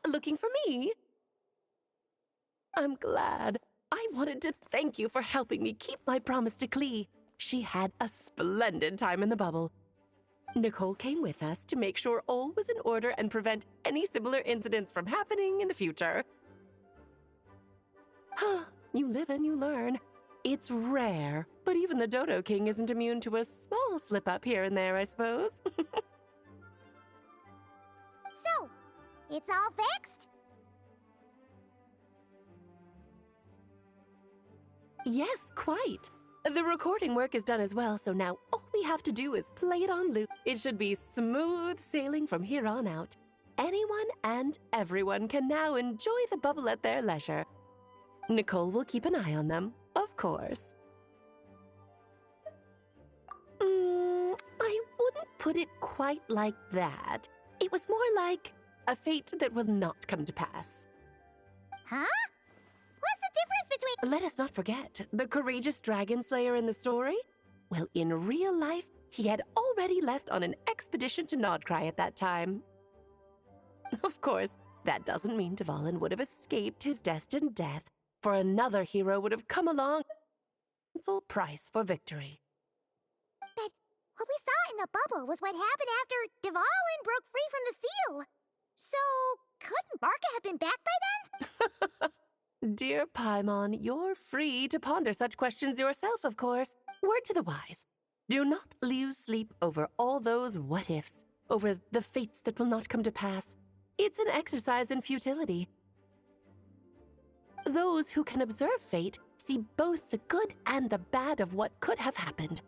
looking for me? I'm glad. I wanted to thank you for helping me keep my promise to Klee. She had a splendid time in the bubble. Nicole came with us to make sure all was in order and prevent any similar incidents from happening in the future. You live and you learn. It's rare, but even the Dodo King isn't immune to a small slip-up here and there, I suppose. So, it's all fixed? Yes, quite. The recording work is done as well, so now all we have to do is play it on loop. It should be smooth sailing from here on out. Anyone and everyone can now enjoy the bubble at their leisure. Nicole will keep an eye on them, of course. I wouldn't put it quite like that. It was more like a fate that will not come to pass. Huh? What's the difference between— Let us not forget the courageous dragon slayer in the story. Well, in real life, he had already left on an expedition to Nodcry at that time. Of course, that doesn't mean Dvalin would have escaped his destined death, for another hero would have come along at full price for victory. But what we saw in the bubble was what happened after Dvalin broke free from the seal. So, couldn't Barca have been back by then? Dear Paimon, you're free to ponder such questions yourself, of course. Word to the wise. Do not lose sleep over all those what-ifs, over the fates that will not come to pass. It's an exercise in futility. Those who can observe fate see both the good and the bad of what could have happened.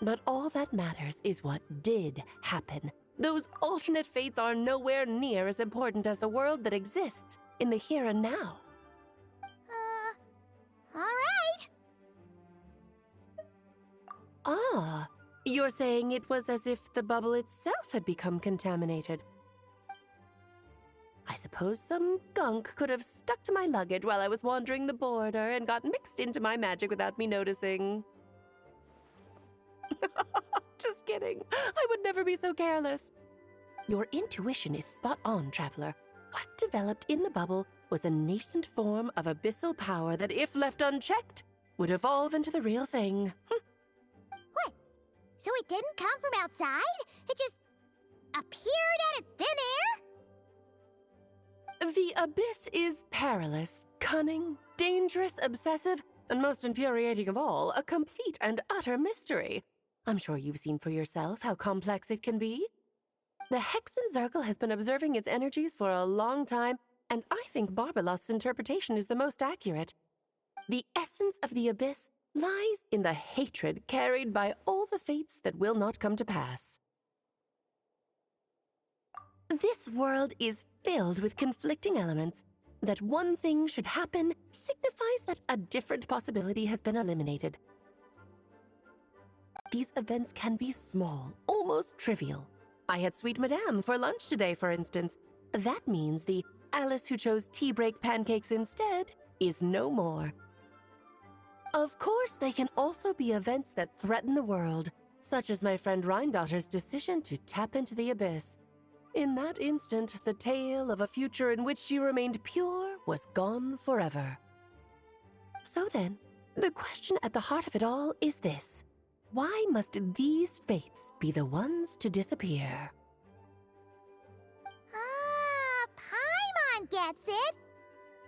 But all that matters is what did happen. Those alternate fates are nowhere near as important as the world that exists in the here and now. All right. Ah, you're saying it was as if the bubble itself had become contaminated. I suppose some gunk could have stuck to my luggage while I was wandering the border and got mixed into my magic without me noticing. Just kidding. I would never be so careless. Your intuition is spot on, Traveler. What developed in the bubble was a nascent form of abyssal power that, if left unchecked, would evolve into the real thing. What? So it didn't come from outside? It just appeared out of thin air? The abyss is perilous, cunning, dangerous, obsessive, and most infuriating of all, a complete and utter mystery. I'm sure you've seen for yourself how complex it can be. The Hexen Circle has been observing its energies for a long time, and I think Barbalot's interpretation is the most accurate. The essence of the abyss lies in the hatred carried by all the fates that will not come to pass. This world is filled with conflicting elements. That one thing should happen signifies that a different possibility has been eliminated. These events can be small, almost trivial. I had Sweet Madame for lunch today, for instance. That means the Alice who chose tea break pancakes instead is no more. Of course, they can also be events that threaten the world, such as my friend Rhindotter's decision to tap into the abyss. In that instant, the tale of a future in which she remained pure was gone forever. So then, the question at the heart of it all is this. Why must these fates be the ones to disappear? Ah, Paimon gets it.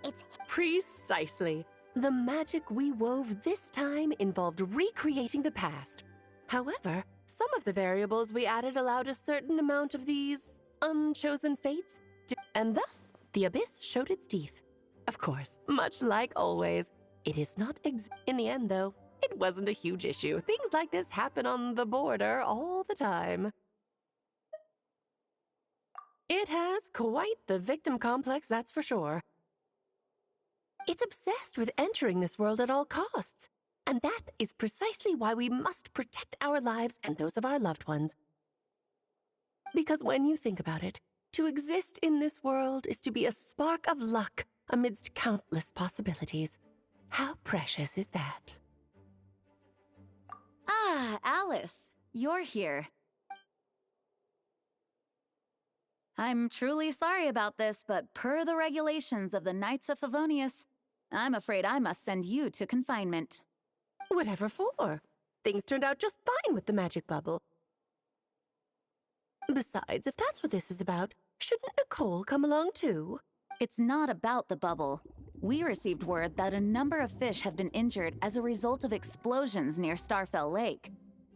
It's— Precisely. The magic we wove this time involved recreating the past. However, some of the variables we added allowed a certain amount of these unchosen fates, and thus the abyss showed its teeth. Of course, much like always, it is not in the end, though. It wasn't a huge issue. Things like this happen on the border all the time. It has quite the victim complex, that's for sure. It's obsessed with entering this world at all costs. And that is precisely why we must protect our lives and those of our loved ones. Because when you think about it, to exist in this world is to be a spark of luck amidst countless possibilities. How precious is that? Ah, Alice, you're here. I'm truly sorry about this, but per the regulations of the Knights of Favonius, I'm afraid I must send you to confinement. Whatever for? Things turned out just fine with the magic bubble. Besides, if that's what this is about, shouldn't Nicole come along too? It's not about the bubble. We received word that a number of fish have been injured as a result of explosions near Starfell Lake.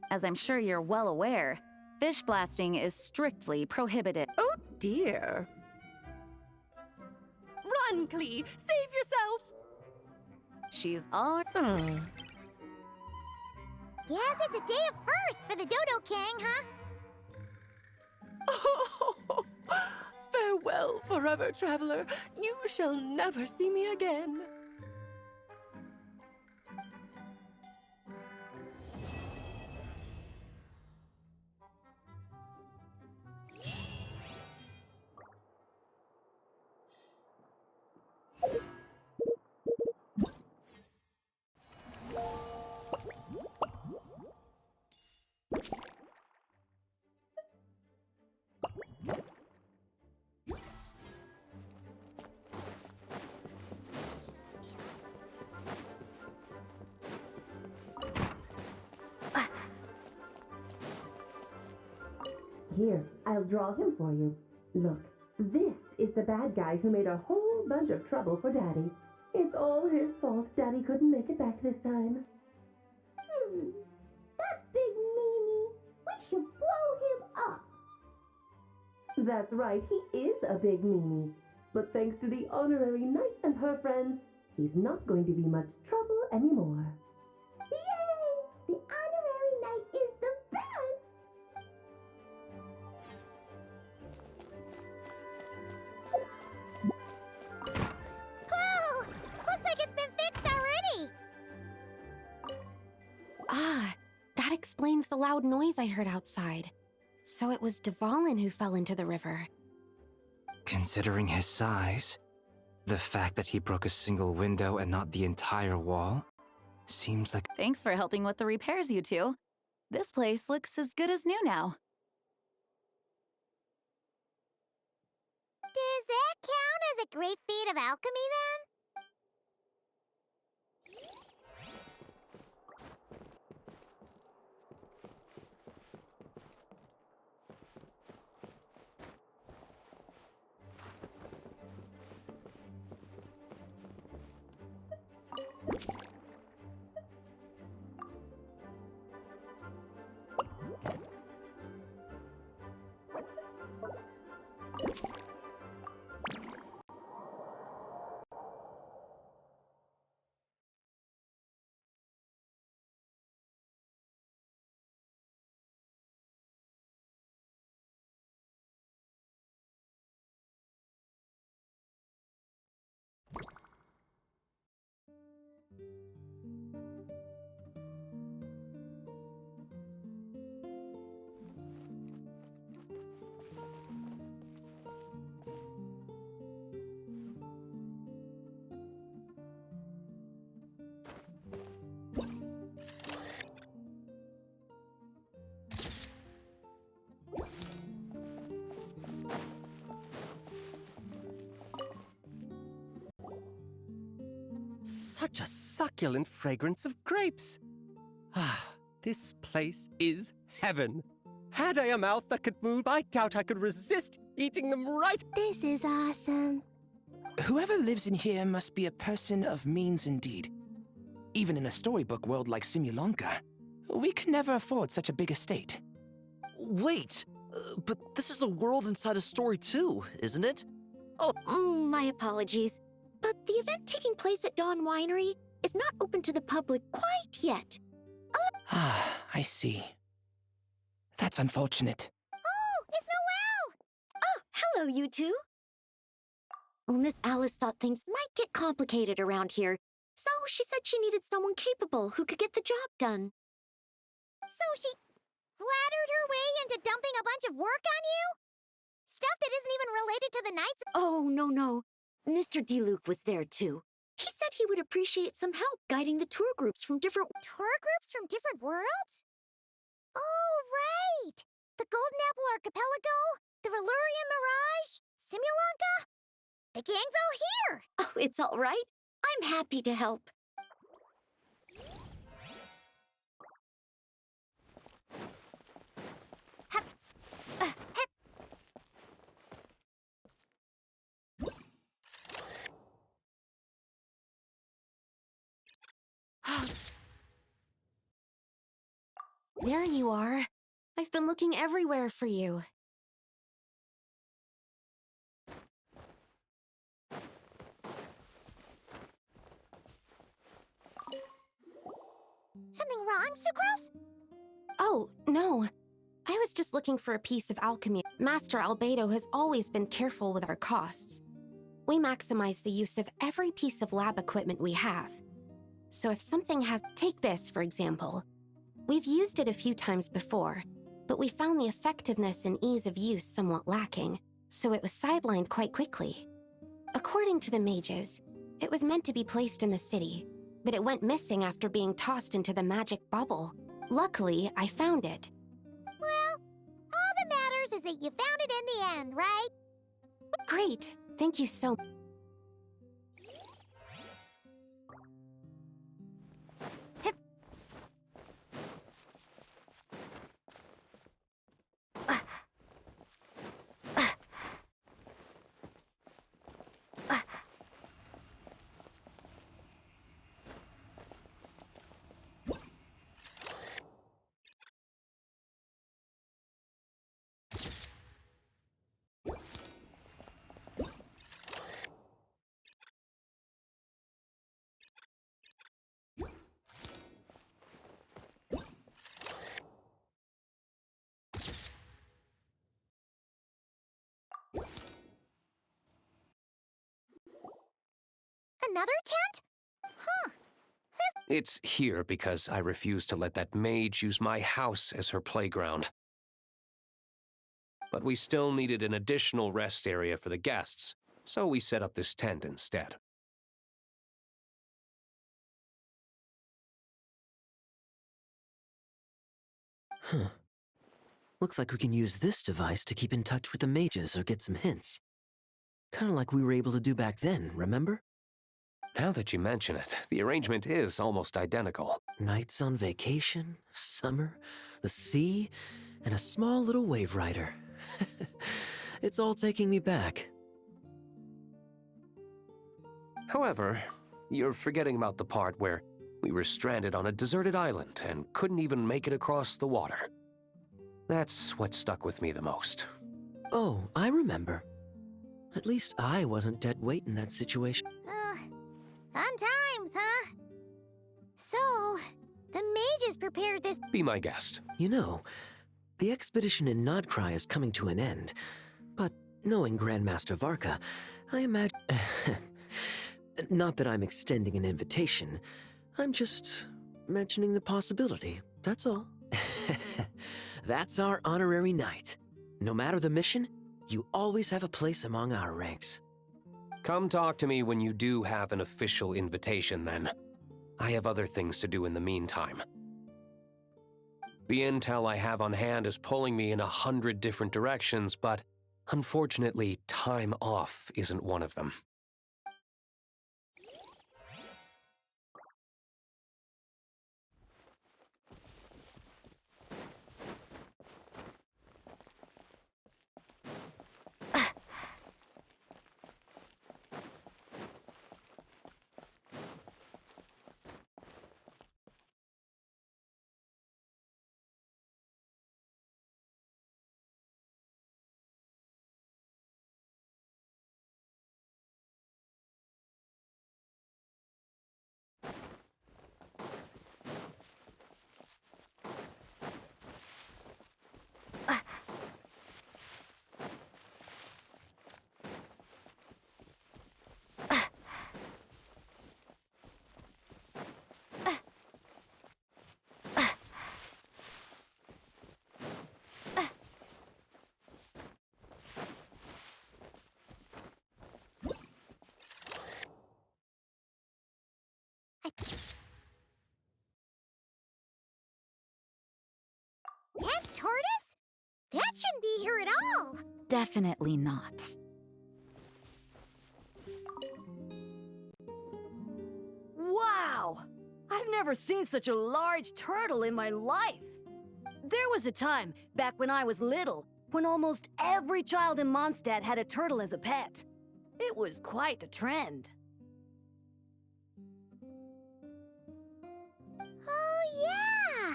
As I'm sure you're well aware, fish blasting is strictly prohibited. Oh dear. Run, Clee! Save yourself! She's all... Guess it's a day of first for the Dodo King, huh? Oh, farewell, forever traveler. You shall never see me again. Here, I'll draw him for you. Look, this is the bad guy who made a whole bunch of trouble for Daddy. It's all his fault Daddy couldn't make it back this time. That big meanie. We should blow him up. That's right, he is a big meanie. But thanks to the honorary knight and her friends, he's not going to be much trouble anymore. Yay! The honorary knight is the best! Whoa! Looks like it's been fixed already! Ah, that explains the loud noise I heard outside. So it was Dvalin who fell into the river. Considering his size, the fact that he broke a single window and not the entire wall, seems like... Thanks for helping with the repairs, you two. This place looks as good as new now. Does that count as a great feat of alchemy, then? Such a succulent fragrance of grapes. Ah, this place is heaven. Had I a mouth that could move, I doubt I could resist eating them right. This is awesome. Whoever lives in here must be a person of means indeed. Even in a storybook world like Simulanka, we could never afford such a big estate. Wait, but this is a world inside a story too, isn't it? My apologies, but the event taking place at Dawn Winery is not open to the public quite yet. Ah, I see. That's unfortunate. Oh, it's Noelle! Oh, hello, you two. Well, Miss Alice thought things might get complicated around here, so she said she needed someone capable who could get the job done. So she flattered her way into dumping a bunch of work on you? Stuff that isn't even related to the Knights? Oh, no. Mr. DeLuke was there, too. He said he would appreciate some help guiding the tour groups from different... Tour groups from different worlds? Oh, right! The Golden Apple Archipelago, The Valurian Mirage? Simulonka? The gang's all here! Oh, it's all right. I'm happy to help. Hup. Hip. There you are. I've been looking everywhere for you. Something wrong, Sucrose? Oh, no. I was just looking for a piece of alchemy. Master Albedo has always been careful with our costs. We maximize the use of every piece of lab equipment we have. So if something has... Take this, for example. We've used it a few times before, but we found the effectiveness and ease of use somewhat lacking, so it was sidelined quite quickly. According to the mages, it was meant to be placed in the city, but it went missing after being tossed into the magic bubble. Luckily, I found it. Well, all that matters is that you found it in the end, right? Great. Thank you so much. Another tent? Huh. It's here because I refused to let that mage use my house as her playground. But we still needed an additional rest area for the guests, so we set up this tent instead. Huh. Looks like we can use this device to keep in touch with the mages or get some hints. Kinda like we were able to do back then, remember? Now that you mention it, the arrangement is almost identical. Nights on vacation, summer, the sea, and a small little wave rider. It's all taking me back. However, you're forgetting about the part where we were stranded on a deserted island and couldn't even make it across the water. That's what stuck with me the most. Oh, I remember. At least I wasn't dead weight in that situation. Fun times, huh? So, the mages prepared this... Be my guest. You know, the expedition in Nodcry is coming to an end, but knowing Grandmaster Varka, I imagine... Not that I'm extending an invitation, I'm just mentioning the possibility, that's all. That's our honorary knight. No matter the mission, you always have a place among our ranks. Come talk to me when you do have an official invitation, then. I have other things to do in the meantime. The intel I have on hand is pulling me in 100 different directions, but unfortunately, time off isn't one of them. That tortoise? That shouldn't be here at all. Definitely not. Wow! I've never seen such a large turtle in my life. There was a time, back when I was little, when almost every child in Mondstadt had a turtle as a pet. It was quite the trend. Oh, yeah!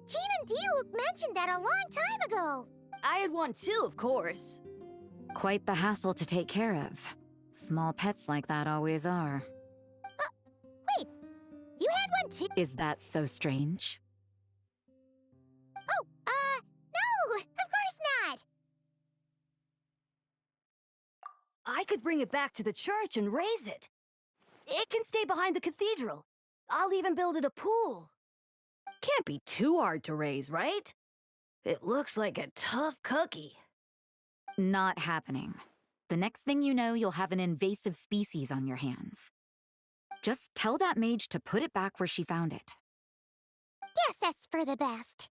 Jean and Diluc mentioned that a long time ago. I had one too, of course. Quite the hassle to take care of. Small pets like that always are. Wait, you had one too? Is that so strange? Oh, no, of course not. I could bring it back to the church and raise it. It can stay behind the cathedral. I'll even build it a pool. Can't be too hard to raise, right? It looks like a tough cookie. Not happening. The next thing you know, you'll have an invasive species on your hands. Just tell that mage to put it back where she found it. Guess that's for the best.